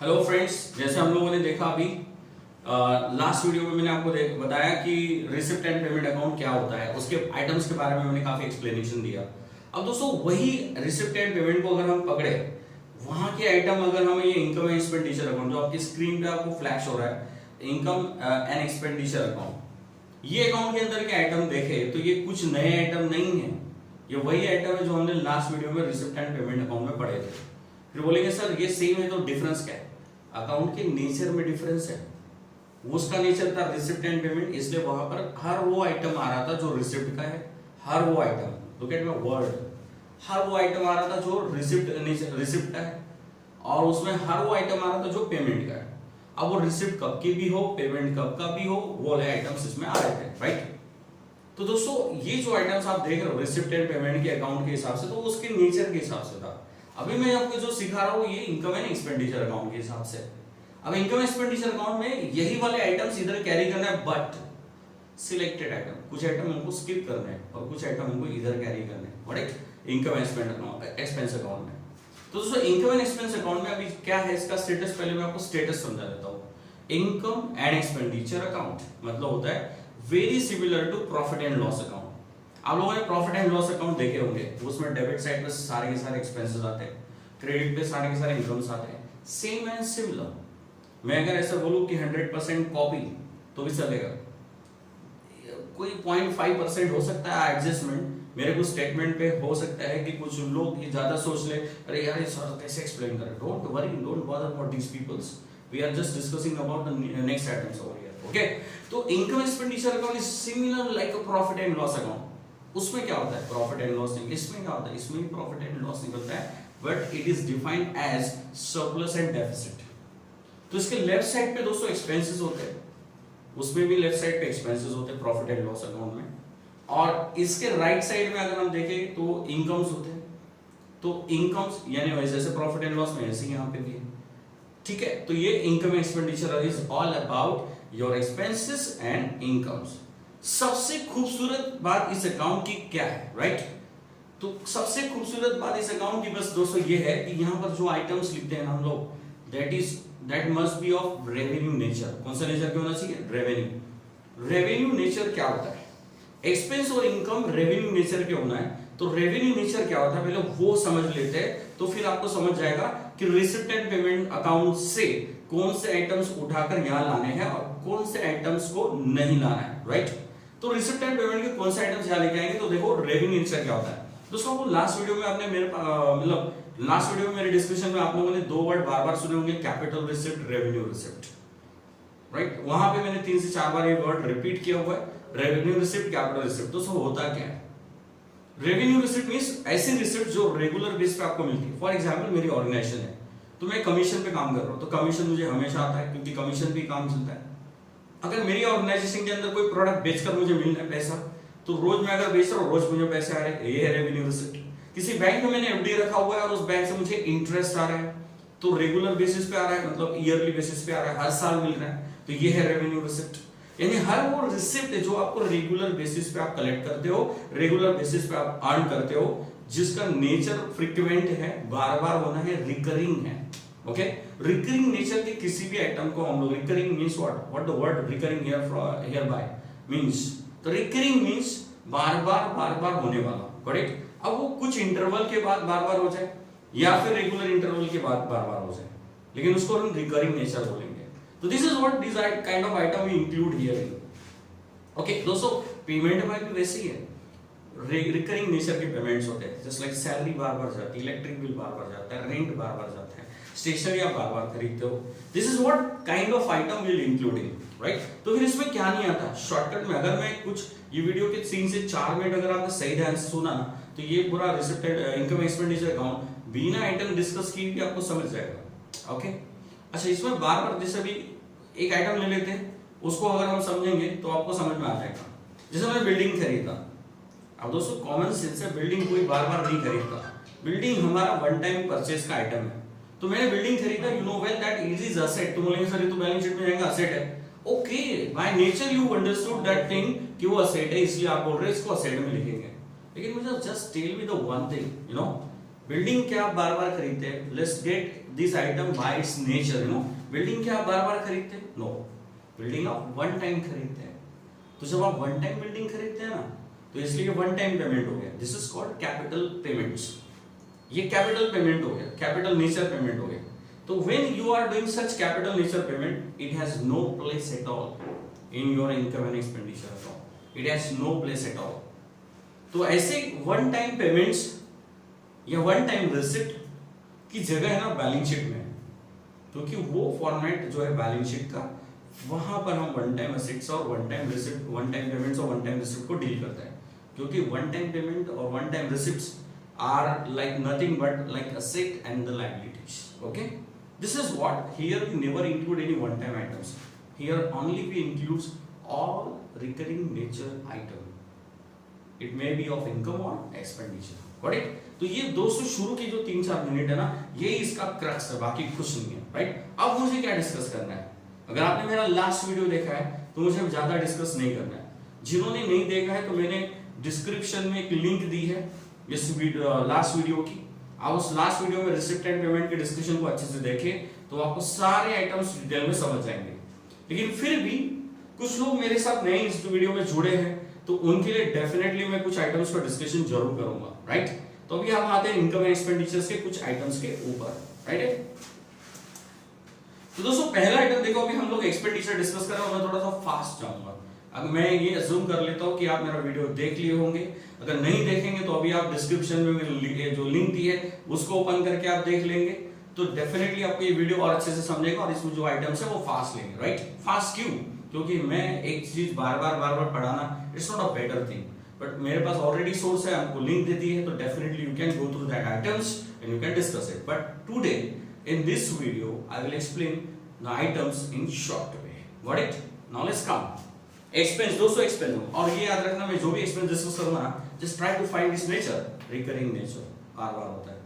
Hello friends, जैसे हम लोगों ने देखा अभी लास्ट वीडियो में मैंने आपको बताया कि रिसिप्ट एंड पेमेंट अकाउंट क्या होता है, उसके आइटम्स के बारे में मैंने काफी एक्सप्लेनेशन दिया। अब दोस्तों वही रिसिप्ट एंड पेमेंट को अगर हम पकड़े, वहां के आइटम अगर हम ये इनकम एंड एक्सपेंडिचर अकाउंट जो आपकी स्क्रीन पे आपको फ्लैश हो रहा है, इनकम एंड एक्सपेंडिचर अकाउंट, ये अकाउंट के अंदर के आइटम देखे तो ये कुछ नए आइटम नहीं है, ये वही आइटम है जो हमने लास्ट वीडियो में रिसिप्ट एंड पेमेंट अकाउंट में पढ़े थे। फिर बोलेंगे सर ये सेम है तो डिफरेंस क्या है? अकाउंट के नेचर में डिफरेंस है। उसका नेचर था रिसिप्ट एंड पेमेंट, इसलिए वहां पर हर वो आइटम आ रहा था जो रिसिप्ट का है, हर वो item, look at my word, हर वो आइटम आ रहा था जो रिसिप्ट का है, और उसमें हर वो आइटम आ रहा था जो पेमेंट का है। अब वो रिसिप्ट कब की भी हो, पेमेंट कब का भी हो, वो वाले आइटम्स इसमें आ रहे थे, राइट। तो दोस्तों ये जो आइटम्स आप देख रहे हो रिसिप्ट एंड पेमेंट के अकाउंट के हिसाब से, तो उसके नेचर के हिसाब से था। अभी मैं आपको जो सिखा रहा हूँ ये इनकम एंड एक्सपेंडिचर अकाउंट के हिसाब से। अब इनकम एक्सपेंडिचर अकाउंट में यही वाले आइटम्स इधर कैरी करना है, बट सिलेक्टेड आइटम, कुछ आइटम हमको स्किप करने हैं और कुछ आइटम हमको इधर कैरी करने हैं, व्हाट इनकम एक्सपेंस अकाउंट में। तो दोस्तों इनकम एंड एक्सपेंस अकाउंट में अभी क्या है इसका स्टेटस, पहले मैं आपको स्टेटस समझा देता हूँ। इनकम एंड एक्सपेंडिचर अकाउंट मतलब होता है very similar to profit and loss account. आप लोगों ने प्रॉफिट एंड लॉस अकाउंट देखे होंगे, उसमें डेबिट साइड पे सारे के सारे एक्सपेंसेस आते हैं, क्रेडिट पे सारे के सारे इनकम्स आते हैं, सेम एंड सिमिलर। मैं अगर ऐसा बोलूं कि 100% कॉपी तो भी चलेगा, कोई 0.5% हो सकता है एडजस्टमेंट मेरे को स्टेटमेंट पे हो सकता है कि कुछ लोग ये ज्यादा सोच ले, अरे यार ये सर कैसे एक्सप्लेन करें। Don't worry, don't bother about these peoples, we are just discussing about the next items over here, okay. तो income expenditure account is similar like a profit and loss account. उसमें क्या होता है profit and loss, इसमें क्या होता है, इसमें भी प्रॉफिट एंड लॉस निकलता है, but it is defined as surplus and deficit. तो इसके लेफ्ट साइड पे दोस्तों एक्सपेंसेस होते हैं, उसमें भी लेफ्ट साइड पे एक्सपेंसेस होते हैं प्रॉफिट एंड लॉस अकाउंट में, और इसके राइट साइड में अगर हम देखें तो इनकम्स होते हैं। तो इनकम्स यानी जैसे प्रॉफिट एंड लॉस में ऐसे यहाँ पे भी है, ठीक है। तो ये income expenditure is all about your expenses and incomes. सबसे खूबसूरत बात इस अकाउंट की क्या है, राइट? तो सबसे खूबसूरत बात इस अकाउंट की बस दोस्तों ये है कि यहाँ पर जो आइटम्स लिखते हैं हम लोग, that must be of revenue nature. कौन सा नेचर होना चाहिए? रेवेन्यू। रेवेन्यू नेचर क्या होता है? एक्सपेंस और इनकम रेवेन्यू नेचर के होना है। तो रेवेन्यू नेचर क्या होता है पहले वो समझ लेते हैं, तो फिर आपको समझ जाएगा कि रिसिप्ट एंड पेमेंट अकाउंट से कौन से आइटम्स उठाकर यहां लाने हैं और कौन से आइटम्स को नहीं लाना है, राइट? तो रिसिप्ट एंड पेमेंट के कौन से आइटम्स यहां लेके आएंगे, तो देखो रेवेन्यू नेचर क्या होता है दोस्तों। वो लास्ट वीडियो में आपने मेरे मतलब लास्ट वीडियो में मेरे डिस्कशन में आप लोगों ने दो वर्ड बार बार सुने होंगे, capital receipt, revenue receipt, right? वहां पे मैंने 3 से 4 बार ये वर्ड रिपीट किया हुआ है, रेवेन्यू रिसिप्ट, कैपिटल रिसिप्ट। दोस्तों होता क्या है? रेवेन्यू रिसिप्ट मींस ऐसी रिसिप्ट जो रेगुलर बेस पे आपको मिलती है। फॉर एग्जांपल मेरी ऑर्गेनाइजेशन है, तो मैं कमीशन पे काम कर रहा हूं, तो कमीशन मुझे हमेशा आता है क्योंकि कमीशन पे काम चलता है। अगर मेरी ऑर्गेनाइजेशन के अंदर कोई प्रोडक्ट बेचकर मुझे मिल रहा है पैसा, तो रोज मैं अगर बेच रहा हूँ रोज मुझे पैसे आ रहे हैं, ये है रेवेन्यू रिसिप्ट। किसी बैंक में मैंने एफडी रखा हुआ है और उस बैंक से मुझे इंटरेस्ट आ रहा है, तो रेगुलर बेसिस पे आ रहा है, मतलब ईयरली बेसिस पे आ रहा है, हर साल मिल रहा है, तो ये है रेवेन्यू रिसिप्ट। यानी हर वो रिसिप्ट जो आपको रेगुलर बेसिस पे आप कलेक्ट करते हो, रेगुलर बेसिस पे आप अर्न करते हो, जिसका नेचर फ्रीक्वेंट है, बार बार होना है, रिकरिंग है, ओके। रिकरिंग नेचर के किसी भी आइटम को हम लोग, recurring means what the word recurring here by means, तो रिकरिंग मींस बार बार होने वाला, करेक्ट? अब वो कुछ इंटरवल के बाद बार बार हो जाए या फिर रेगुलर इंटरवल के बाद बार बार हो जाए, लेकिन उसको हम रिकरिंग नेचर बोलेंगे। तो this is what this kind of item we include here, okay. दोस्तों पेमेंट में भी वैसे ही है, रिकरिंग नेचर के पेमेंट्स होते हैं, जस्ट लाइक सैलरी बार बार जाती है, इलेक्ट्रिक बिल बार बार जाता है, रेंट बार बार जाता है, स्टेशनरी आप बार बार खरीदते हो। This is what kind of item will including, right? तो फिर इसमें क्या नहीं आता शॉर्टकट में, अगर मैं कुछ ये वीडियो के 3 से 4 मिनट अगर आपने सही ध्यान से सुना ना, तो ये पूरा रिसिप्ट इनकम एक्सपेंडिचर अकाउंट बिना आइटम डिस्कस किए भी आपको समझ जाएगा, ओके। अच्छा, इसमें बार बार जैसे भी एक आइटम ले लेते हैं, उसको अगर हम समझेंगे तो आपको समझ में आ जाएगा। जैसे मैं बिल्डिंग खरीदा, अब दोस्तों कॉमन सेंस है, बिल्डिंग कोई बार बार नहीं खरीदता, बिल्डिंग हमारा वन टाइम परचेज का आइटम है। तो मैंने बिल्डिंग खरीदा, you know well that it is asset. तो बोलेंगे सर ये तो बैलेंस शीट में जाएगा, असेट है, okay, by nature you understood that thing कि वो असेट है, इसलिए आप बोल रहे हैं इसको असेट में लिखेंगे। लेकिन मुझे just tell me the one thing, you know, building क्या आप बार बार खरीदते हैं? Let's get this item by its nature, you know. Building क्या आप बार बार खरीदते हैं? नो, बिल्डिंग आप वन टाइम खरीदते हैं। तो जब आप वन टाइम बिल्डिंग खरीदते हैं ना, तो इसलिए वन टाइम पेमेंट हो गया। This is called capital payments. ये कैपिटल पेमेंट हो गया, कैपिटल नेचर पेमेंट हो गया। तो when you are doing such capital nature payment, it has no place at all in your income and expenditure account. It has no place at all. तो ऐसे one time payments या one time receipt की जगह है ना balance sheet में, क्योंकि वो फॉर्मेट जो है बैलेंस शीट का, वहां पर हम वन टाइम असेट्स और one time receipt, one time payments और वन टाइम रिसिप्ट को डील करते हैं। क्योंकि वन टाइम पेमेंट और one time receipts are like nothing but like asset and the liabilities. Okay, this is what here we never include any one time items. Here only we includes all recurring nature item. It may be of income or expenditure. Got it? तो ये दोस्तों शुरू की जो 3-4 minute है ना, ये इसका क्रक्स है, बाकी कुछ नहीं है, राइट? अब मुझे क्या डिस्कस करना है? अगर आपने मेरा लास्ट वीडियो देखा है तो मुझे ज्यादा डिस्कस नहीं करना है। जिन्होंने नहीं देखा है तो मैंने डिस्क्रिप्शन में एक लिंक दी है इस लास्ट वीडियो की। आप उस लास्ट वीडियो में रिसिप्ट एंड पेमेंट के डिस्कशन को अच्छे से देखें तो आपको सारे आइटम्स डिटेल में समझ जाएंगे। लेकिन फिर भी कुछ लोग मेरे साथ नए इस वीडियो में जुड़े हैं, तो उनके लिए डेफिनेटली मैं कुछ आइटम्स पर डिस्कशन जरूर करूंगा, राइट? तो अभी हम आते हैं इनकम एंड एक्सपेंडिचर्स के कुछ आइटम्स के ऊपर, राइट? तो दोस्तों पहला आइटम देखो, अभी हम लोग एक्सपेंडिचर डिस्कस कर रहे हैं, मैं थोड़ा सा फास्ट जाऊंगा। अब मैं ये अज्यूम कर लेता हूं कि आप मेरा वीडियो देख लिए होंगे। अगर नहीं देखेंगे तो अभी आप डिस्क्रिप्शन में जो लिंक दी है उसको ओपन करके आप देख लेंगे, तो डेफिनेटली आपको ये वीडियो और अच्छे से समझेगा और इसमें जो आइटम्स है वो फास्ट लेंगे, राइट? फास्ट क्यों? क्योंकि मैं एक चीज बार बार पढ़ाना, it's not a better thing, but मेरे पास ऑलरेडी सोर्स है, आपको लिंक दे दी है, तो definitely you can go through that items and you can discuss it. But today in this video I will explain the items in short way. Got it? Now let's come expense. दोस्तों expense, और ये याद रखना, मैं जो भी expense discuss करूंगा ना, just try to find this nature, recurring nature, बार बार होता है।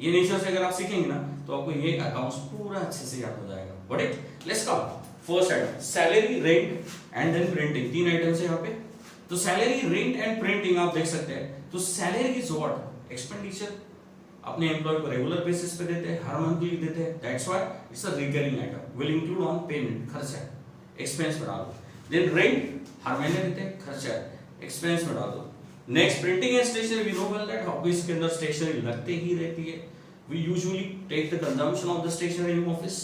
ये नेचर से अगर आप सीखेंगे ना तो आपको ये अकाउंट्स पूरा अच्छे से याद हो जाएगा। What it? Let's come first item, salary, rent and then printing. 3 items है यहाँ पे। तो सैलरी, रेंट एंड प्रिंटिंग आप देख सकते हैं। तो सैलरी इज व्हाट? एक्सपेंडिचर। अपने एम्प्लॉय को रेगुलर बेसिस पे देते हैं, हर मंथली देते हैं, that's why it's a recurring item, will include on payment, खर्चा, एक्सपेंस में डाल दो। देन रेंट हर महीने देते हैं, खर्चा है, एक्सपेंस में डाल दो। Next printing and stationery, we know well that office के अंदर स्टेशनरी लगते ही रहती है। We usually take the consumption of the stationery in office,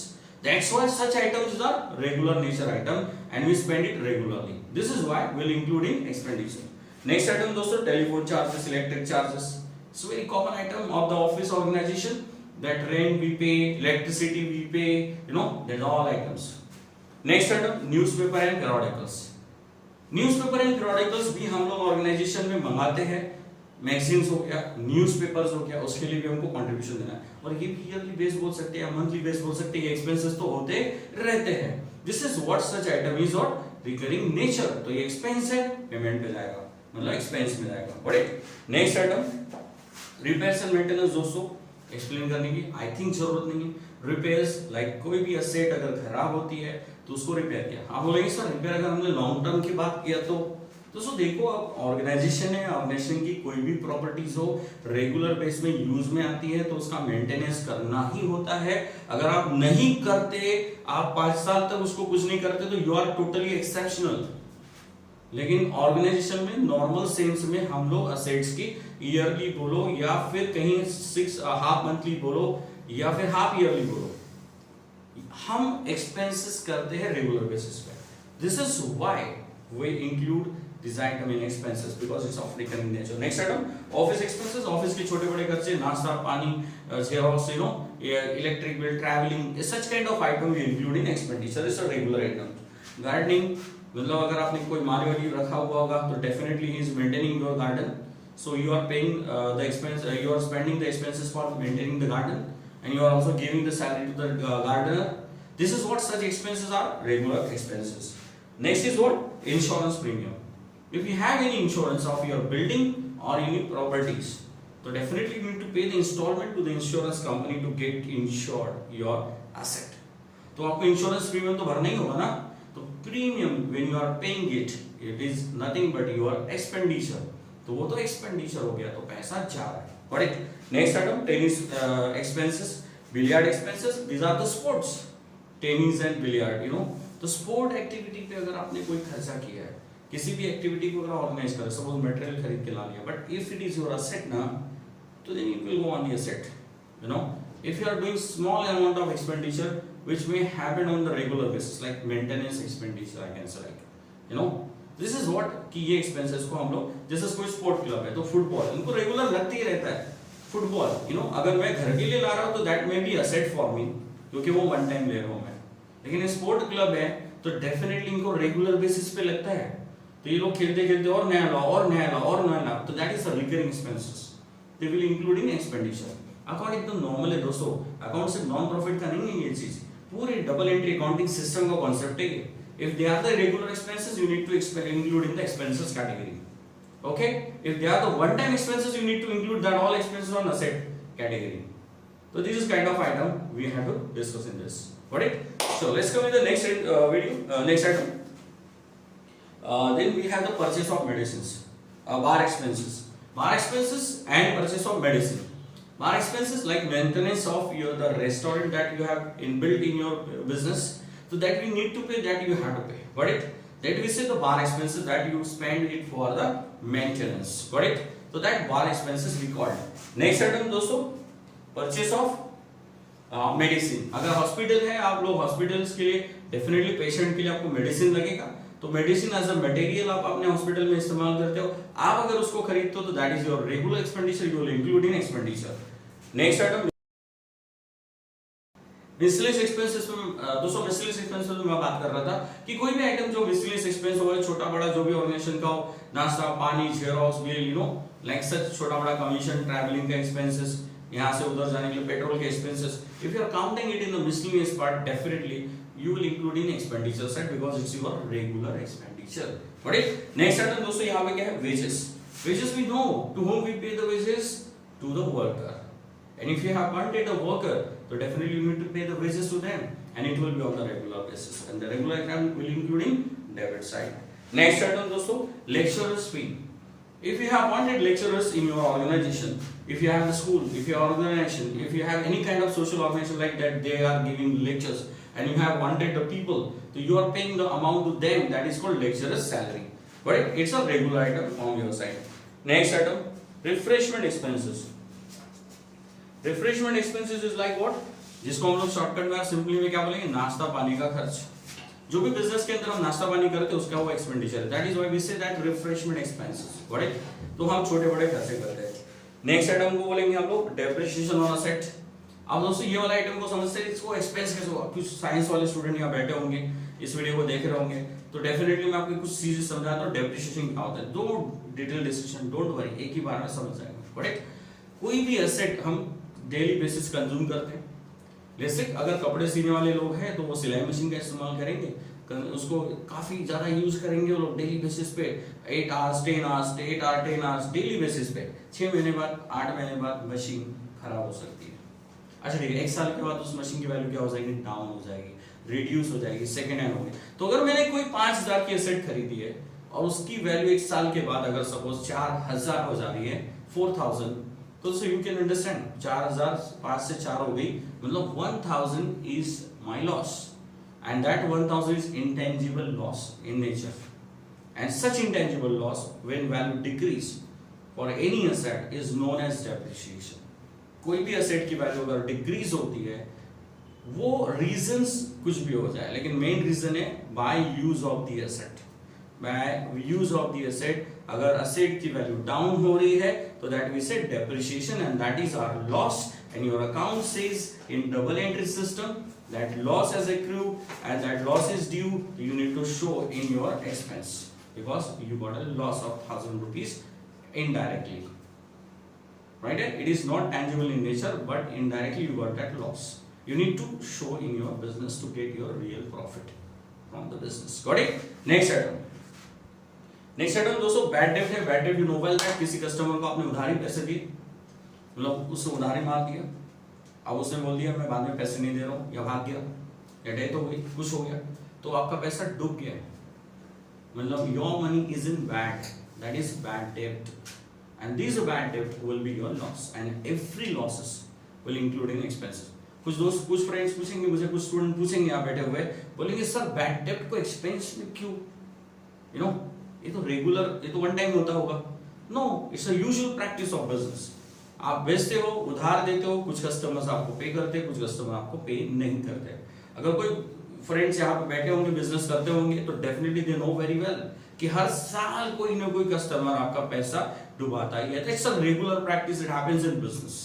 that's why such items are regular nature item and we spend it regularly, this is why will include in expenditure. Next item दोस्तों, telephone charges, electric charges, it's very common item of the office organisation, that rent we pay, electricity we पे, you know, that all items. Next item, newspaper and periodicals. Newspaper and periodicals भी हम लोग organisation में मंगाते हैं, magazines हो गया, newspapers हो गया, उसके लिए भी हमको कंट्रीब्यूशन देना है। और ये भी ईयरली बेस बोल सकते हैं या मंथली बेस बोल सकते हैं, एक्सपेंसेस तो होते रहते हैं। This is what such item is what? Recurring nature. तो ये एक्सपेंस है, पेमेंट पे जाएगा, मतलब एक्सपेंस में जाएगा। What? Next item, repairs and maintenance. दोस्तों एक्सप्लेन करने की आई थिंक जरूरत नहीं है। रिपेयर्स लाइक कोई भी असेट अगर खराब होती है तो उसको रिपेयर किया। आप बोलेंगे सर रिपेयर अगर हमने लॉन्ग टर्म की बात किया तो दोस्तों देखो, अब ऑर्गेनाइजेशन है, ऑर्गेनाइजेशन की कोई भी प्रॉपर्टीज हो, रेगुलर बेस में यूज में आती है तो उसका मेंटेनेंस करना ही होता है। अगर आप नहीं करते, आप 5 साल तक उसको कुछ नहीं करते, तो यू आर टोटली एक्सेप्शनल। लेकिन ऑर्गेनाइजेशन में नॉर्मल सेंस में हम लोग असेट्स की ईयरली बोलो या फिर कहीं 6 हाफ मंथली बोलो या फिर हाफ ईयरली बोलो, हम एक्सपेंसेस करते हैं रेगुलर बेसिस पे। This is why we include this item in expenses, because it's of recurring nature. Next item, office expenses, office के छोटे बड़े खर्चे, नाश्ता पानी, xerox, you know, electric bill, travelling, such kind of item we include in expenditure, is a regular item. Gardening, मतलब अगर आपने कोई माली वाली रखा हुआ होगा तो definitely he is maintaining your garden, so you are paying the expense, you are spending the expenses for maintaining the garden and you are also giving the salary to the gardener. This is what such expenses are, regular expenses. Next is what? Insurance premium. If you have any insurance of your building or any properties, so definitely you need to pay the installment to the insurance company to get insured your asset. तो आपको insurance premium तो भरना ही होगा ना, तो premium when you are paying it, it is nothing but your expenditure. तो वो तो एक्सपेंडिचर हो गया, तो पैसा जा रहा है। Next item, tennis expenses, billiard expenses, these are the sports, tennis and billiard, you know. तो स्पोर्ट एक्टिविटी पे अगर आपने कोई खर्चा किया है, किसी भी एक्टिविटी को अगर ऑर्गेनाइज करें, सपोज मटेरियल खरीद के ला लिया, but if it is your asset ना, तो then it will go on the asset, you know. If you are doing small amount of expenditure which may happen on the regular basis like maintenance expenditure, I can say, like, you know, this is what कि ये expenses को हम लोग, जैसे कोई sport club है तो football इनको रेगुलर लगते ही रहता है, फुटबॉल, यू नो, अगर मैं घर के लिए ला रहा हूँ तो that may be asset for me, क्योंकि वो वन टाइम ले रहा हूँ मैं, लेकिन स्पोर्ट क्लब है तो डेफिनेटली इनको रेगुलर बेसिस पे लगता है, तो ये लोग खेलते खेलते और नया ला और नया ला और नया ला, तो that is a recurring expenses, they will including expenditure. Account एकदम नॉर्मल है दोस्तों, अकाउंट सिर्फ नॉन प्रॉफिट का नहीं है ये चीज, पूरे डबल एंट्री अकाउंटिंग सिस्टम का कॉन्सेप्ट है। If they are the regular expenses you need to include in the expenses category, okay. If they are the one time expenses you need to include that all expenses on asset category. So this is kind of item we have to discuss in this. Got it? So let's come to the next next item. Then we have the purchase of medicines, bar expenses. Bar expenses and purchase of medicine. Bar expenses like maintenance of the restaurant that you have inbuilt in your business, so that you need to pay, that you have to pay. Got it? That we say the bar expenses that you spend it for the maintenance. Got it? So that bar expenses we called. Next item दोस्तों, purchase of medicine. अगर hospital है, आप लोग hospitals के लिए definitely patient के लिए आपको मेडिसिन लगेगा, तो मेडिसिन एज अ मटेरियल आप अपने हॉस्पिटल में इस्तेमाल करते हो, आप अगर उसको खरीदते हो तो that is your regular expenditure, you will include in expenditure. Next item miscellaneous expenses में दोस्तों, मिसलेनियस एक्सपेंसेस में मैं बात कर रहा था कि कोई भी आइटम जो मिसलेनियस एक्सपेंस हो, छोटा बड़ा जो भी ऑर्गेनाइजेशन का हो, नाश्ता पानी xerox bill, you know, like such छोटा बड़ा कमीशन, ट्रैवलिंग का एक्सपेंसेस, यहाँ से उधर जाने के लिए पेट्रोल के expenses, if you are counting it in the miscellaneous part, definitely you will include in expenditure side because it's your regular expenditure. Got it? Next item दोस्तों यहाँ पे क्या है, wages. Wages we know to whom we pay the wages, to the worker. And if you have appointed a worker, so definitely you need to pay the wages to them, and it will be on the regular basis. And the regular account will include in debit side. Next item दोस्तों, lecturers fee. If you have appointed lecturers in your organization, if you have a school, if you have organization, if you have any kind of social organization like that, they are giving lectures, and you have wanted the people, so you are paying the amount to them, that is called lecturer's salary. But it's a regular item on your side. Next item, refreshment expenses. Refreshment expenses is like what? जिसको हम लोग shortcut में simply में क्या बोलेंगे, नाश्ता पानी का खर्च। जो भी बिजनेस के अंदर हम नाश्ता पानी करते हैं उसका वो एक्सपेंडिचर है, that is why we say that refreshment expenses. Correct? तो हम छोटे बड़े खर्चे करते हैं। नेक्स्ट आइटम को बोलेंगे हम लोग डेप्रिसिएशन ऑन असेट। अब दोस्तों ये वाला आइटम को समझते हैं, इसको एक्सपेंस कैसे होगा। कुछ साइंस वाले स्टूडेंट यहाँ बैठे होंगे, इस वीडियो को देख रहे होंगे, तो डेफिनेटली मैं आपको कुछ चीजें समझाता हूँ डेप्रिसिएशन क्या होता है। दो डिटेल डिस्कशन, डोंट वरी, एक ही बार में समझ जाएंगे। करेक्ट? कोई भी एसेट हम डेली बेसिस कंज्यूम करते हैं, जैसे अगर कपड़े सीने वाले लोग हैं तो वो सिलाई मशीन का इस्तेमाल करेंगे, उसको काफी ज्यादा यूज करेंगे वो लोग डेली बेसिस पे, 8 hours 10 hours 8 hour 10 hours daily basis पे। 6 महीने बाद 8 महीने बाद मशीन खराब हो सकती है। अच्छा ठीक है, 1 साल के बाद उस मशीन की वैल्यू क्या हो जाएगी, डाउन हो जाएगी, रिड्यूस हो जाएगी, सेकंड हैंड होगी। तो अगर मैंने कोई 5000 की एसेट खरीदी है और उसकी वैल्यू 1 साल के बाद अगर सपोज 4000 हो जा रही है, 4000, तो यू कैन अंडरस्टैंड 4000 5 से 4 हो गई, मतलब 1000 is my loss, and that 1000 is intangible loss in nature, and such intangible loss when value decrease for any asset is known as depreciation. कोई भी asset की वैल्यू अगर डिक्रीज होती है, वो रीजंस कुछ भी हो जाए, लेकिन मेन रीजन है by use of the asset. By use of the asset अगर एसेट की वैल्यू डाउन हो रही है तो that we say depreciation, and that is our loss, and your account says in double entry system that loss has accrued and that loss is due, you need to show in your expense because you got a loss of 1000 rupees indirectly, right? It is not tangible in nature, but indirectly you got that loss. You need to show in your business to get your real profit from the business. Got it? Next item. Next item दोस्तों bad debt है। bad debt you know well that किसी customer को आपने उधारी पैसे दिए, मतलब उससे उधारी मार दिया, अब उसने बोल दिया मैं बाद में पैसे नहीं दे रहा हूँ, या भाग गया, या डेथ हो गई, कुछ हो गया, तो आपका पैसा डूब गया, मतलब your money is in bad, that is bad डेब्ट, एंड दिस बैड डेब्ट will be your loss, and every losses will include in expenses. कुछ दोस्त, कुछ फ्रेंड्स पूछेंगे मुझे, कुछ स्टूडेंट पूछेंगे यहाँ बैठे हुए, बोलेंगे सर बैड डेब्ट को एक्सपेंस में क्यों, यू नो ये तो रेगुलर, ये तो वन टाइम होता होगा। No, it's a usual practice of business. आप बेचते हो, उधार देते हो, कुछ कस्टमर्स आपको पे करते हैं, कुछ कस्टमर आपको पे नहीं करते। अगर कोई फ्रेंड्स यहाँ पे बैठे होंगे, बिजनेस करते होंगे, तो definitely they know very well कि हर साल कोई ना कोई कस्टमर आपका पैसा डुबाता ही है। It's a regular practice, it happens in business.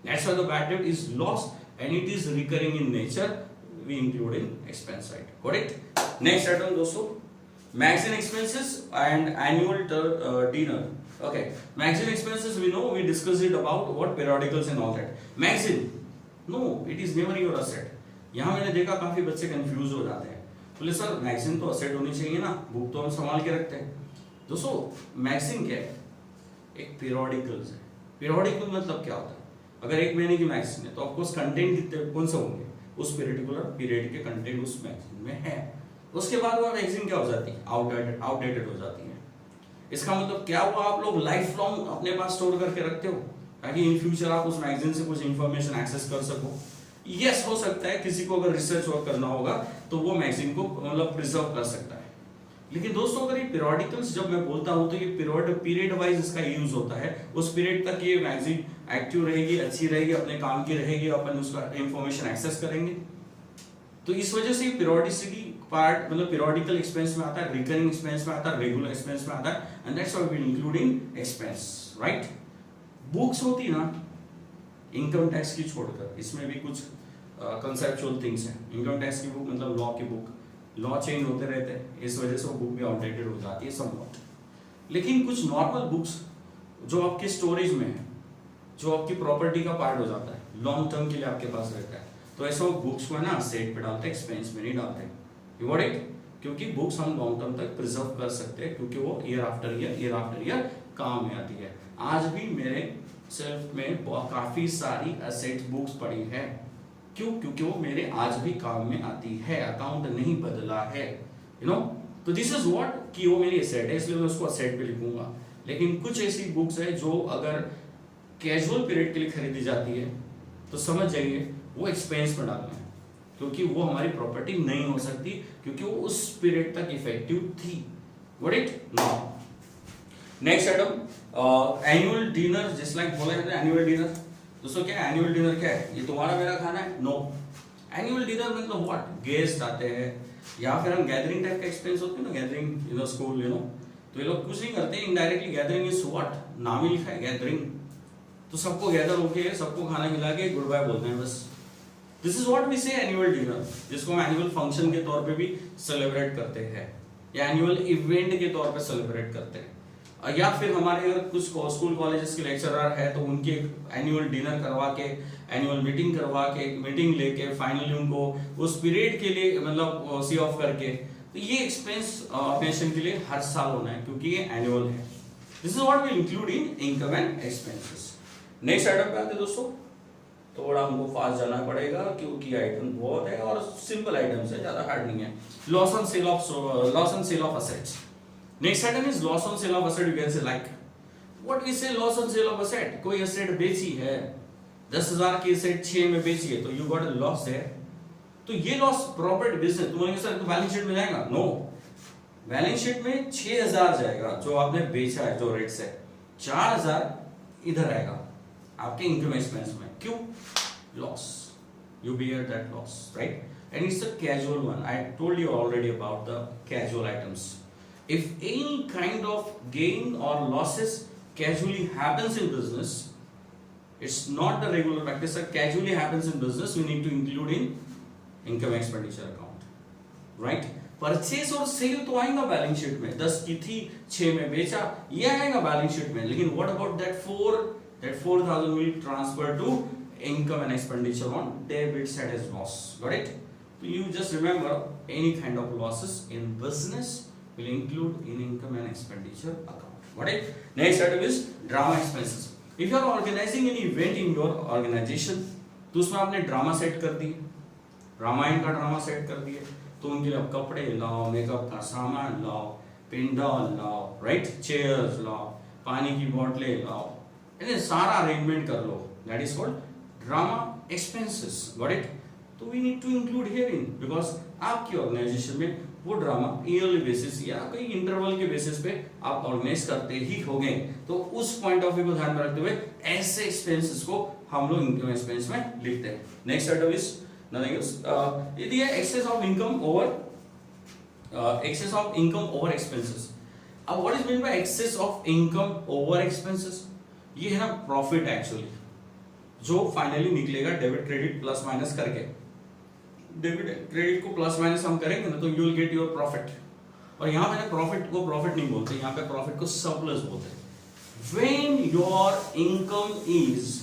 That's why the bad डेब्ट is lost and it is recurring in nature, we include in expense side. Got it? Next item दोस्तों, magazine expenses and annual dinner. Okay, magazine expenses, we know, we discussed it about what periodicals and all that. Magazine, no, it is never your asset. यहाँ मैंने देखा काफी बच्चे confuse हो जाते हैं, बोले सर मैगजीन तो असेट होनी चाहिए ना, बुक तो हम संभाल के रखते हैं। दोस्तों मैगजीन क्या है? एक पीरियोडिकल्स है। पीरियोडिकल मतलब क्या होता है? अगर एक महीने की मैगजीन है तो ऑफकोर्स कंटेंट कितने कौन से होंगे, उस पर्टिकुलर पीरियड के कंटेंट उस मैगजीन में है। उसके बाद वो मैगजीन क्या हो जाती है? आउटडेटेड हो जाती है। इसका मतलब क्या हुआ? आप लोग लाइफ लॉन्ग अपने पास स्टोर करके रखते हो ताकि इन फ्यूचर आप उस मैगजीन से कुछ इंफॉर्मेशन एक्सेस कर सको। यस, हो सकता है किसी को अगर रिसर्च वर्क करना होगा तो वो मैगजीन को मतलब प्रिजर्व कर सकता है। लेकिन दोस्तों अगर ये पीरियोडिकल्स जब मैं बोलता हूं तो ये पीरियड वाइज इसका यूज होता है। उस पीरियड तक ये मैगजीन एक्टिव रहेगी, अच्छी रहेगी, अपने काम की रहेगी, अपन उसका इंफॉर्मेशन एक्सेस करेंगे। तो इस वजह से पीरियोडिसिटी पार्ट मतलब पीरियोडिकल एक्सपेंस में आता है, रिकरिंग एक्सपेंस में आता है, रेगुलर एक्सपेंस में आता है, and that's why we include in expense, right? Books होती ना इनकम टैक्स की छोड़कर, इसमें भी कुछ कंसेप्चुअल थिंग्स हैं। इनकम टैक्स की बुक मतलब लॉ की बुक, लॉ चेंज होते रहते हैं, इस वजह से वो बुक भी आउटडेटेड हो जाती है समवॉट। लेकिन कुछ नॉर्मल बुक्स जो आपके स्टोरेज में है, जो आपकी प्रॉपर्टी का पार्ट हो जाता है, लॉन्ग टर्म के लिए आपके पास रहता है, तो ऐसा बुक्स को ना सेट पे डालते हैं, एक्सपेंस में नहीं डालते। You got it? क्योंकि बुक्स हम लॉन्ग टर्म तक प्रिजर्व कर सकते हैं, क्योंकि वो ईयर आफ्टर ईयर काम में आती है। आज भी मेरे सेल्फ में काफी सारी एसेट्स बुक्स पड़ी है। क्यों? क्योंकि वो मेरे आज भी काम में आती है, अकाउंट नहीं बदला है, यू नो। तो दिस इज व्हाट कि वो मेरी एसेट है, इसलिए मैं उसको एसेट पे लिखूंगा। लेकिन कुछ ऐसी बुक्स है जो अगर कैजुअल पीरियड के लिए खरीदी जाती है तो समझ जाइए वो एक्सपेंस में डालना है, क्योंकि वो हमारी प्रॉपर्टी नहीं हो सकती, क्योंकि वो उस पीरियड तक इफेक्टिव थी। What it? Now next item, annual dinner. Just like बोला जाता है एनुअल डिनर। दोस्तों क्या है एनुअल डिनर? क्या है? ये तुम्हारा मेरा खाना है? नो। एनुअल डिनर मतलब व्हाट? गेस्ट आते हैं, या फिर हम गैदरिंग टाइप का एक्सपेंस होते हैं ना, gathering you know school you know, तो ये लोग कुछ नहीं करते, इनडायरेक्टली गैदरिंग इज व्हाट, नाम ही लिखा है गैदरिंग। तो सबको गैदर होके सबको खाना खिला के गुड बाय बोलते हैं बस। दिस इज व्हाट वी से एनुअल डिनर, जिसको हम एनुअल फंक्शन के तौर पे भी सेलिब्रेट करते हैं, या एनुअल इवेंट के तौर पे सेलिब्रेट करते हैं। या फिर हमारे अगर कुछ स्कूल कॉलेजेस के लेक्चरर है तो उनके एनुअल डिनर करवा के, एनुअल मीटिंग करवा के, मीटिंग लेके फाइनली उनको उस पीरियड के लिए मतलब सी ऑफ करके, तो ये एक्सपेंस पेंशन के लिए हर साल होना है, क्योंकि ये एनुअल है। This is what we include in income and expenses. Next item पे आते हैं दोस्तों, थोड़ा हमको फास्ट जाना पड़ेगा क्योंकि आइटम बहुत है और सिंपल आइटम्स है, ज्यादा हार्ड नहीं है। Loss on sale of assets. Next item is loss on sale of asset. You can say like what we say loss on sale of asset. कोई असेट बेची है, 10,000 की असेट 6 में बेची है, तो you got a loss there. तो ये लॉस प्रॉफिट बिजनेस, तुम बोलेंगे सर तो बैलेंस शीट में जाएगा? नो, बैलेंस शीट में 6,000 जाएगा जो आपने बेचा है, जो रेट से 4,000 इधर आएगा आपके इनकम एक्सपेंस में। क्यों? Loss, you bear that loss, right? And it's a casual one. I told you already about the casual items. If any kind of gain or losses casually happens in business, it's not the regular practice that casually happens in business, we need to include in income expenditure account, right? Purchase और cell तो आएगा balance sheet में, 10 की थी 6 में बेचा, ये आएगा बैलेंस शीट में। लेकिन what about that 4,000 will transfer to income and expenditure on debit side as loss. Got it? So you just remember any kind of losses in business will include in income and expenditure account. Got it? Next item is drama expenses. If you are organizing any event in your organization, तो उसमें आपने drama set कर दिए, रामायण का drama set कर दिए, तो उनके लिए आप कपड़े लाओ, मेकअप का सामान लाओ, पेंडाल लाओ, राइट, चेयर्स लाओ, पानी की बोतलें लाओ, सारा अरेंजमेंट कर लो। That is called drama expenses, got it? तो we need to include here in, because आपकी ऑर्गेनाइजेशन में वो ड्रामा ईयरली बेसिस या कोई इंटरवल के बेसिस पे आप ऑर्गेनाइज करते ही होंगे, तो उस पॉइंट ऑफ व्यू को ध्यान में रखते हुए ऐसे एक्सपेंसेस को हम लोग इनकम एक्सपेंस में लिखते हैं। Next item is nothing else, ये दिया excess of income over expenses. अब what is mean by excess of income over expenses? ये है ना प्रॉफिट एक्चुअली, जो फाइनली निकलेगा डेबिट क्रेडिट प्लस माइनस करके। डेबिट क्रेडिट को प्लस माइनस हम करेंगे ना तो you will get your profit. और यहाँ पे प्रॉफिट को प्रॉफिट नहीं बोलते, यहाँ पे प्रॉफिट को सरप्लस बोलते हैं। When your income is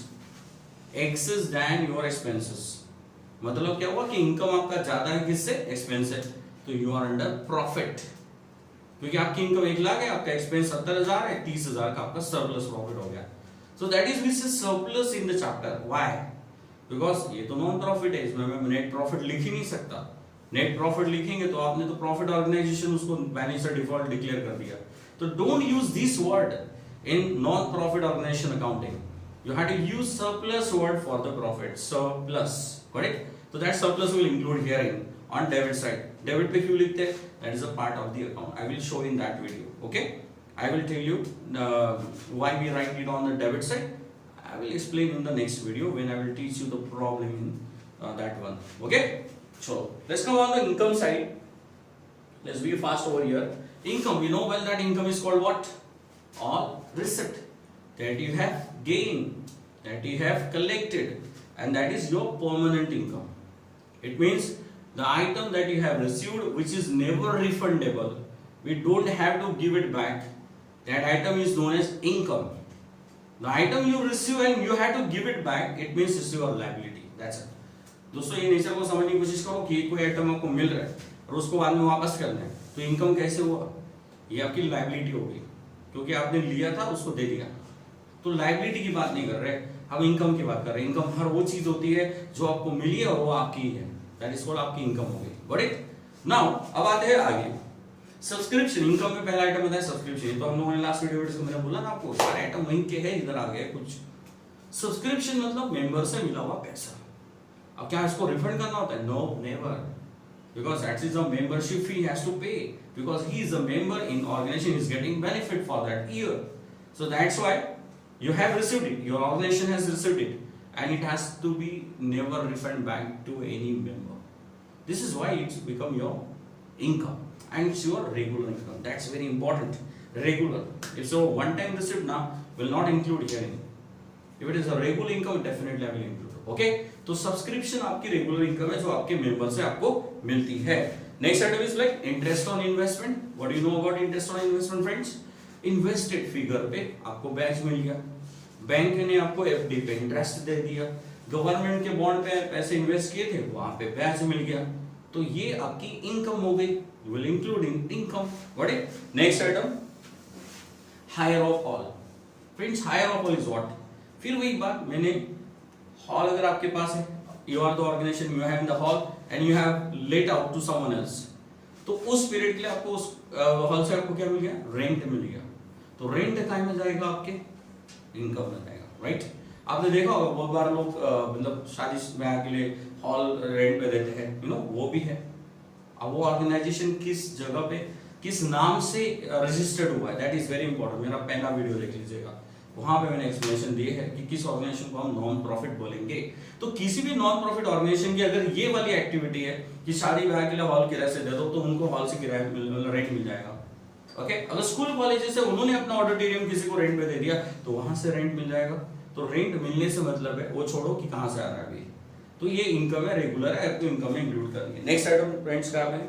excess then your expenses, मतलब क्या हुआ कि इनकम आपका ज्यादा है किससे? एक्सपेंस है, तो यू आर अंडर प्रॉफिट। क्योंकि आपकी इनकम 1 लाख है, आपका एक्सपेंस 70,000 है, 30,000 का आपका सरप्लस प्रॉफिट हो गया। So that is this is surplus in the chapter. Why? Because ये तो नॉन प्रॉफिट है, इसमें मैं नेट प्रॉफिट लिख ही नहीं सकता। नेट प्रॉफिट लिखेंगे तो आपने तो प्रॉफिट ऑर्गेनाइजेशन उसको बैलेंस डिफॉल्ट डिक्लेयर कर दिया। तो don't use this word in non profit organisation accounting, you have to use surplus word for the profit, surplus, correct? So that surplus will include here in on debit side. Debit पे क्यों लिखते हैं? That is a part of the account. I will show in that video. Okay? I will tell you why we write it on the debit side. I will explain in the next video when I will teach you the problem in that one. Okay? So let's come on the income side. Let's be fast over here. Income. We know well that income is called what? All receipt that you have gained, that you have collected, and that is your permanent income. It means the item that you have received which is never refundable, we don't have to give it back, that item is known as income. The item you receive and you have to give it back, it means it's your liability. That's it. दोस्तों ये nature को समझने की कोशिश करो कि कोई item आपको मिल रहा है और उसको बाद में वापस करना है, तो इनकम कैसे हुआ? ये आपकी लाइबिलिटी हो गई, क्योंकि आपने लिया था उसको दे दिया। तो लाइबिलिटी की बात नहीं कर रहे, हम इनकम की बात कर रहे हैं। इनकम हर वो चीज होती है जो आपको मिली है और वो आपकी है, दैट इज कॉल्ड आपकी इनकम हो गई। Got it? नाउ अब आते हैं आगे सब्सक्रिप्शन। इनकम में पहला आइटम होता है सब्सक्रिप्शन। तो हम लोगों ने लास्ट वीडियो में मैंने बोला ना आपको सारे आइटम वहीं के हैं, इधर आ गए कुछ। सब्सक्रिप्शन मतलब मेंबर से मिला हुआ पैसा। अब क्या इसको रिफंड करना होता है? No, never, because that is a membership fee he has to pay, because he is a member in organization, is getting benefit for that year. So that's why you have received it, your organization has received it, and it has to be never refund back to any member. This is why it's become your income and it's your regular income. That's very important. Regular. If so one time receipt now will not include here. If it is a regular income, definitely I will include. Okay? तो subscription आपकी regular income है जो आपके member से आपको मिलती है। Next item is like interest on investment. What do you know about interest on investment friends? Invested figure पे आपको ब्याज मिल गया, बैंक ने आपको एफडी पे इंटरेस्ट दे दिया, गवर्नमेंट के बॉन्ड पे पैसे इन्वेस्ट किए थे वहां पे ब्याज मिल गया, तो ये आपकी इनकम हो गई। You will include in income. What is next item? Hire of hall. Friends hire of hall is what? फिर वही बात, मैंने हॉल अगर आपके पास है, you are the organisation, you have the hall and you have let out to someone else, तो उस पीरियड के लिए आपको उस हॉल से आपको क्या मिल गया? रेंट मिल गया। तो रेंट कहाँ में जाएगा? आपके इनकम में जाएगा, राइट? आपने देखा होगा बहुत बार लोग मतलब शादी ब्याह के लिए हॉल रेंट पे देते हैं, यू नो, वो भी है। अब वो ऑर्गेनाइजेशन किस जगह पे किस नाम से रजिस्टर्ड हुआ है, दैट इज वेरी इंपॉर्टेंट। मेरा पहला वीडियो देख लीजिएगा, वहां पे मैंने एक्सप्लेनेशन दी है कि किस ऑर्गेनाइजेशन को हम नॉन प्रॉफिट बोलेंगे। तो किसी भी नॉन प्रॉफिट ऑर्गेनाइजेशन की अगर ये वाली एक्टिविटी है कि शादी ब्याह के लिए हॉल किराए से दे दो, तो उनको हॉल से किराया रेंट मिल जाएगा। ओके? अगर स्कूल कॉलेजेस है उन्होंने अपना ऑडिटोरियम किसी को रेंट पे दे दिया तो वहां से रेंट मिल जाएगा। तो रेंट मिलने से मतलब है, वो छोड़ो कि कहां से आ रहा है अभी, तो ये इनकम है, रेगुलर है, आपको इनकम में इंक्लूड करनी है। नेक्स्ट आइटम फ्रेंड्स क्या है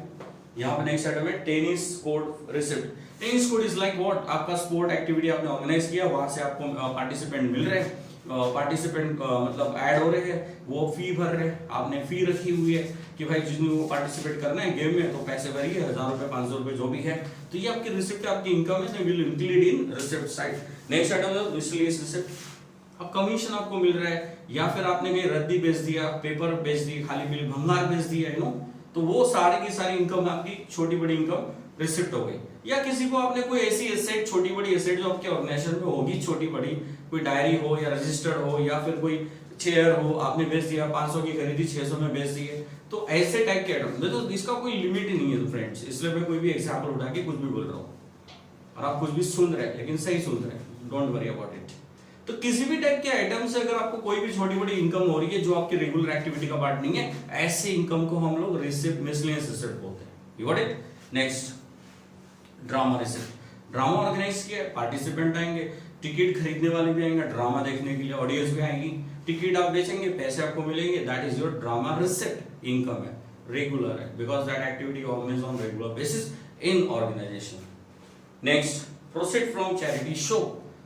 यहाँ पे? नेक्स्ट आइटम है tennis court receipt. Tennis court is like what? आपका स्पोर्ट एक्टिविटी आपने ऑर्गेनाइज किया, वहां से आपको पार्टिसिपेंट मिल रहे हैं, पार्टिसिपेंट मतलब ऐड हो रहे हैं, वो फी भर रहे हैं, आपने फी रखी हुई है कि भाई जिसको पार्टिसिपेट करना है गेम में तो पैसे भरिए, 1000 रुपए 500 रुपए जो भी है, तो ये आपकी रिसिप्ट आपकी इनकम है, तो will include in receipt side. Next item है मिसलेनियस रिसिप्ट। अब कमीशन आपको मिल रहा है या फिर आपने कहीं रद्दी बेच दिया, पेपर बेच दी, खाली बिल भंगार बेच दिया, यू नो, तो वो सारी की सारी इनकम आपकी छोटी बड़ी इनकम रिसिप्ट हो गई। या किसी को आपने कोई ऐसी एसेट, छोटी बड़ी एसेट जो आपके ऑर्गेनाइजेशन में होगी, छोटी बड़ी, कोई डायरी हो या रजिस्टर्ड हो या फिर कोई चेयर हो, आपने बेच दिया, 500 की खरीदी 600 में बेच दी है, तो ऐसे टाइप के आइटम देखो, इसका कोई लिमिट ही नहीं है फ्रेंड्स, इसलिए मैं कोई भी एग्जांपल उठा के कुछ भी बोल रहा हूँ और आप कुछ भी सुन रहे हैं, लेकिन सही सुन रहे हैं, डोंट वरी अबाउट इट। तो किसी भी टाइप के आइटम से अगर आपको कोई भी छोटी बड़ी इनकम हो रही है जो आपकी रेगुलर एक्टिविटी का पार्ट नहीं है, ऐसे इनकम को हम लोग रिसिप्ट, मिसलेनियस रिसिप्ट बोलते हैं। You got it. Next, drama receipt. Drama organise किया, पार्टिसिपेंट आएंगे, टिकट खरीदने वाले भी आएंगे, ड्रामा देखने के लिए ऑडियंस भी आएगी, टिकट आप बेचेंगे, पैसे आपको मिलेंगे, that is your drama receipt. Income है, रेगुलर है, because that activity organise on regular basis in organisation. Next, proceed from charity show.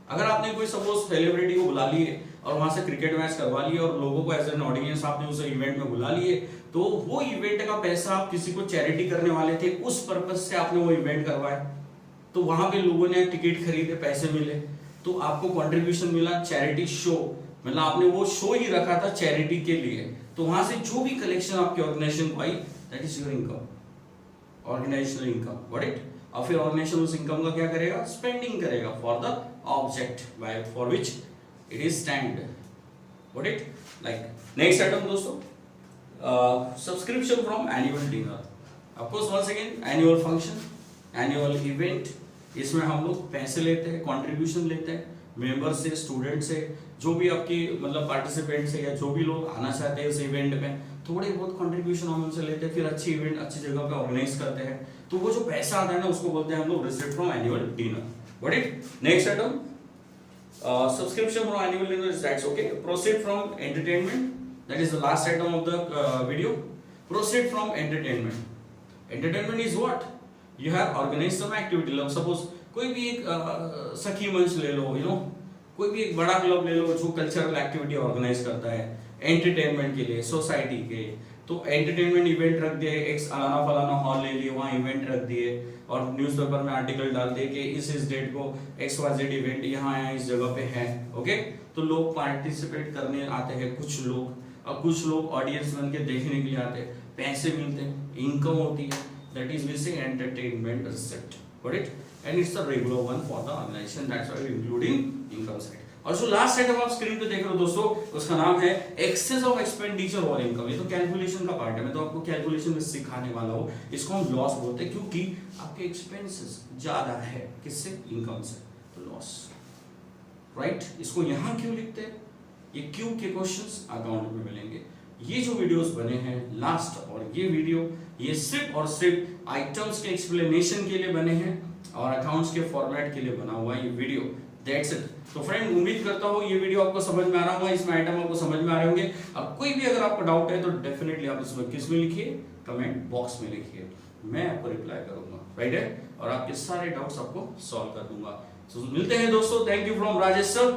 अगर आपने कोई सपोज सेलिब्रिटी को बुला लिए और वहां से क्रिकेट मैच करवा लिए और लोगों को एज एन ऑडियंस आपने उस इवेंट में बुला लिए, तो वो इवेंट का पैसा आप किसी को चैरिटी करने वाले थे, उस पर्पज से आपने वो इवेंट करवाया, तो वहां पे लोगों ने टिकट खरीदे, पैसे मिले, तो आपको कंट्रीब्यूशन मिला चैरिटी शो, मतलब आपने वो शो ही रखा था चैरिटी के लिए, तो वहां से जो भी कलेक्शन आपके ऑर्गेनाइजेशन को आई, that is your income, organisational income. What it. और फिर ऑर्गेनाइजेशन उस इनकम का क्या करेगा, स्पेंडिंग करेगा for the object by for which it is stand. What it. Like next item दोस्तों, subscription from annual dinner. Of course once again annual function, annual event, इसमें हम लोग पैसे लेते हैं, कंट्रीब्यूशन लेते हैं मेंबर से, स्टूडेंट से, जो भी आपकी मतलब पार्टिसिपेंट से या जो भी लोग आना चाहते हैं उस इवेंट में, थोड़े बहुत कंट्रीब्यूशन हम उनसे लेते हैं, फिर अच्छी इवेंट अच्छी जगह पे ऑर्गेनाइज करते हैं, तो वो जो पैसा आता है ना उसको बोलते हैं हम लोग receipt from annual dinner. What it. Next item, subscription from annual dinner, that's okay. Proceed from entertainment, that is the last item of the video. Proceed from entertainment. Entertainment is what, you have organise some activity, like suppose कोई भी एक सखी मंच ले लो, you know, कोई भी एक बड़ा क्लब ले लो जो कल्चरल एक्टिविटी ऑर्गेनाइज करता है एंटरटेनमेंट के लिए, सोसाइटी के, तो एंटरटेनमेंट इवेंट रख दिए, एक फलाना फलाना हॉल ले लिए, वहाँ इवेंट रख दिए और न्यूज़पेपर में आर्टिकल डाल दिए कि इस डेट को XYZ इवेंट यहाँ इस जगह पे है। ओके, तो लोग पार्टिसिपेट करने आते हैं, कुछ लोग, और कुछ लोग ऑडियंस बन के देखने के लिए आते हैं, पैसे मिलते हैं, इनकम होती है, दैट इज वी से entertainment receipt. Got it? And it's the regular one for the organization, that's why we're including income side। और जो लास्ट सेट आप स्क्रीन पे देख रहे हो दोस्तों, उसका नाम है एक्सेस ऑफ एक्सपेंडिचर और इनकम। ये तो कैलकुलेशन का पार्ट है, मैं तो आपको कैलकुलेशन में सिखाने वाला हूँ। इसको हम लॉस बोलते हैं क्योंकि आपके एक्सपेंसेस ज्यादा है, किससे, इनकम से, तो लॉस। राइट, इसको यहाँ क्यों लिखते हैं, ये क्यों के क्वेश्चंस अकाउंट में मिलेंगे। ये जो वीडियोस बने हैं लास्ट और ये वीडियो, ये सिर्फ और सिर्फ आइटम्स के एक्सप्लेनेशन के लिए बने हैं और अकाउंट्स के फॉर्मेट के लिए बना हुआ है ये वीडियो, दैट्स इट। तो फ्रेंड, उम्मीद करता हूँ ये वीडियो आपको समझ में आ रहा होगा, इसमें आइटम आपको समझ में आ रहे होंगे। अब कोई भी अगर आपको डाउट है तो डेफिनेटली आप इसमें किस में लिखिए, कमेंट बॉक्स में लिखिए, मैं आपको रिप्लाई करूंगा, राइट है, और आपके सारे डाउट्स आपको सॉल्व कर दूंगा। तो मिलते हैं दोस्तों, thank you from Rajesh sir.